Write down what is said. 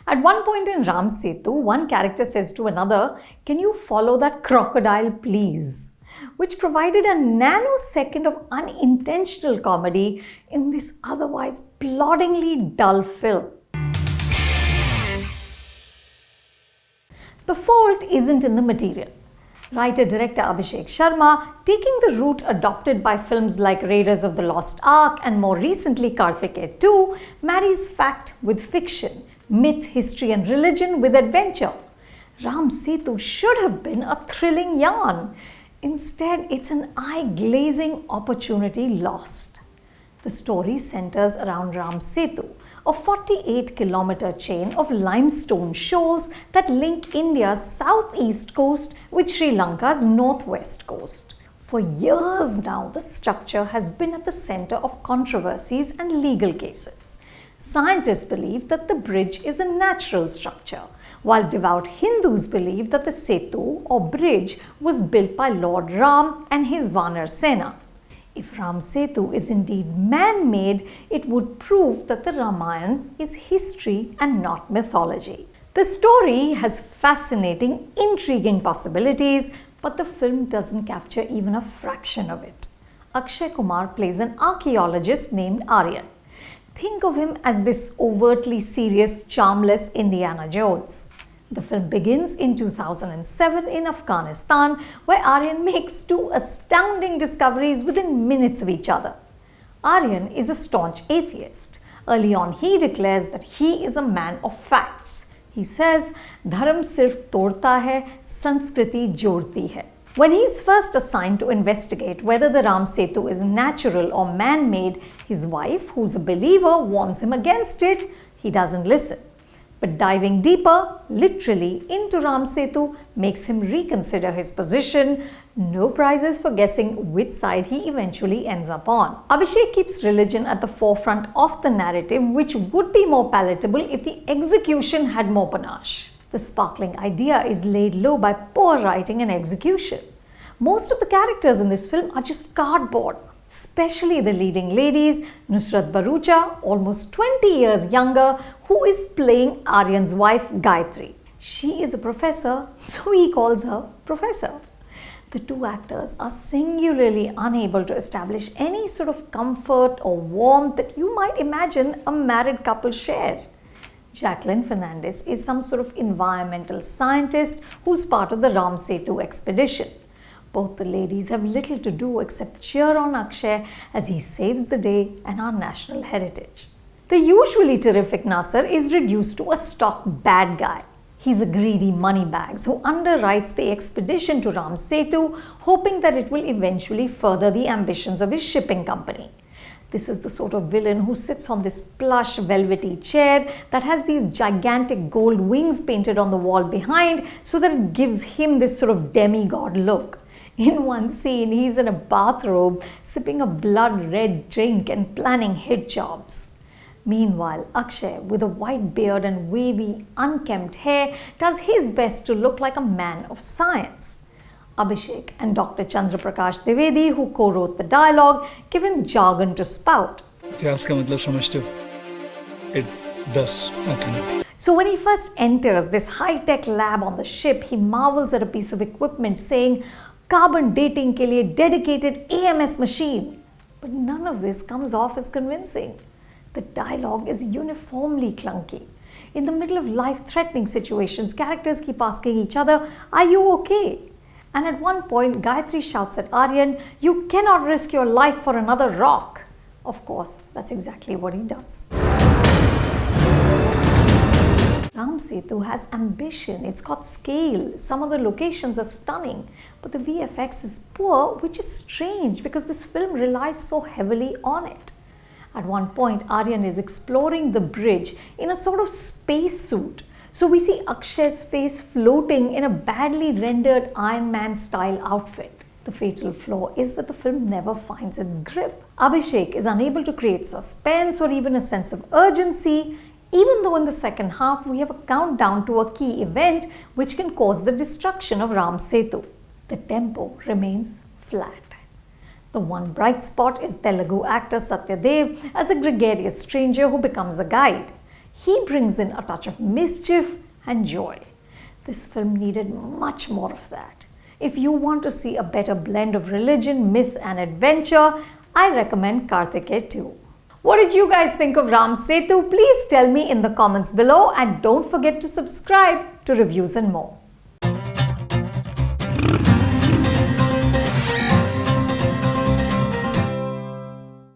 At one point in Ram Setu, one character says to another, "Can you follow that crocodile, please?" Which provided a nanosecond of unintentional comedy in this otherwise ploddingly dull film. The fault isn't in the material. Writer-director Abhishek Sharma, taking the route adopted by films like Raiders of the Lost Ark and more recently Karthikeya 2, marries fact with fiction, myth, history and religion with adventure. Ram Setu should have been a thrilling yarn. Instead, it's an eye-glazing opportunity lost. The story centers around Ram Setu, a 48-kilometer chain of limestone shoals that link India's southeast coast with Sri Lanka's northwest coast. For years now, the structure has been at the center of controversies and legal cases. Scientists believe that the bridge is a natural structure, while devout Hindus believe that the Setu or bridge was built by Lord Ram and his Vanar Sena. If Ram Setu is indeed man-made, it would prove that the Ramayana is history and not mythology. The story has fascinating, intriguing possibilities, but the film doesn't capture even a fraction of it. Akshay Kumar plays an archaeologist named Aryan. Think of him as this overtly serious, charmless Indiana Jones. The film begins in 2007 in Afghanistan, where Aryan makes two astounding discoveries within minutes of each other. Aryan is a staunch atheist. Early on, he declares that he is a man of facts. He says, "Dharm sirf todta hai, Sanskriti jodti hai." When he's first assigned to investigate whether the Ram Setu is natural or man-made, his wife, who's a believer, warns him against it. He doesn't listen. But diving deeper, literally, into Ram Setu makes him reconsider his position. No prizes for guessing which side he eventually ends up on. Abhishek keeps religion at the forefront of the narrative, which would be more palatable if the execution had more panache. The sparkling idea is laid low by poor writing and execution. Most of the characters in this film are just cardboard, especially the leading ladies, Nushrat Bharucha, almost 20 years younger, who is playing Aryan's wife, Gayatri. She is a professor, so he calls her Professor. The two actors are singularly unable to establish any sort of comfort or warmth that you might imagine a married couple share. Jacqueline Fernandez is some sort of environmental scientist who's part of the Ram Setu expedition. Both the ladies have little to do except cheer on Akshay as he saves the day and our national heritage. The usually terrific Nasser is reduced to a stock bad guy. He's a greedy moneybags who underwrites the expedition to Ram Setu, hoping that it will eventually further the ambitions of his shipping company. This is the sort of villain who sits on this plush velvety chair that has these gigantic gold wings painted on the wall behind so that it gives him this sort of demigod look. In one scene, he's in a bathrobe, sipping a blood-red drink and planning hit jobs. Meanwhile, Akshay, with a white beard and wavy, unkempt hair, does his best to look like a man of science. Abhishek and Dr. Chandra Prakash Dwivedi, who co-wrote the dialogue, give him jargon to spout. So when he first enters this high-tech lab on the ship, he marvels at a piece of equipment saying, "Carbon dating ke liye dedicated AMS machine." But none of this comes off as convincing. The dialogue is uniformly clunky. In the middle of life-threatening situations, characters keep asking each other, "Are you okay?" And at one point, Gayatri shouts at Aryan, "You cannot risk your life for another rock." Of course, that's exactly what he does. Ram Setu has ambition, it's got scale, some of the locations are stunning, but the VFX is poor, which is strange because this film relies so heavily on it. At one point, Aryan is exploring the bridge in a sort of spacesuit. So we see Akshay's face floating in a badly rendered Iron Man style outfit. The fatal flaw is that the film never finds its grip. Abhishek is unable to create suspense or even a sense of urgency, even though in the second half we have a countdown to a key event which can cause the destruction of Ram Setu. The tempo remains flat. The one bright spot is Telugu actor Satyadev as a gregarious stranger who becomes a guide. He brings in a touch of mischief and joy. This film needed much more of that. If you want to see a better blend of religion, myth and adventure, I recommend Karthikeya too. What did you guys think of Ram Setu? Please tell me in the comments below, and don't forget to subscribe to Reviews and More.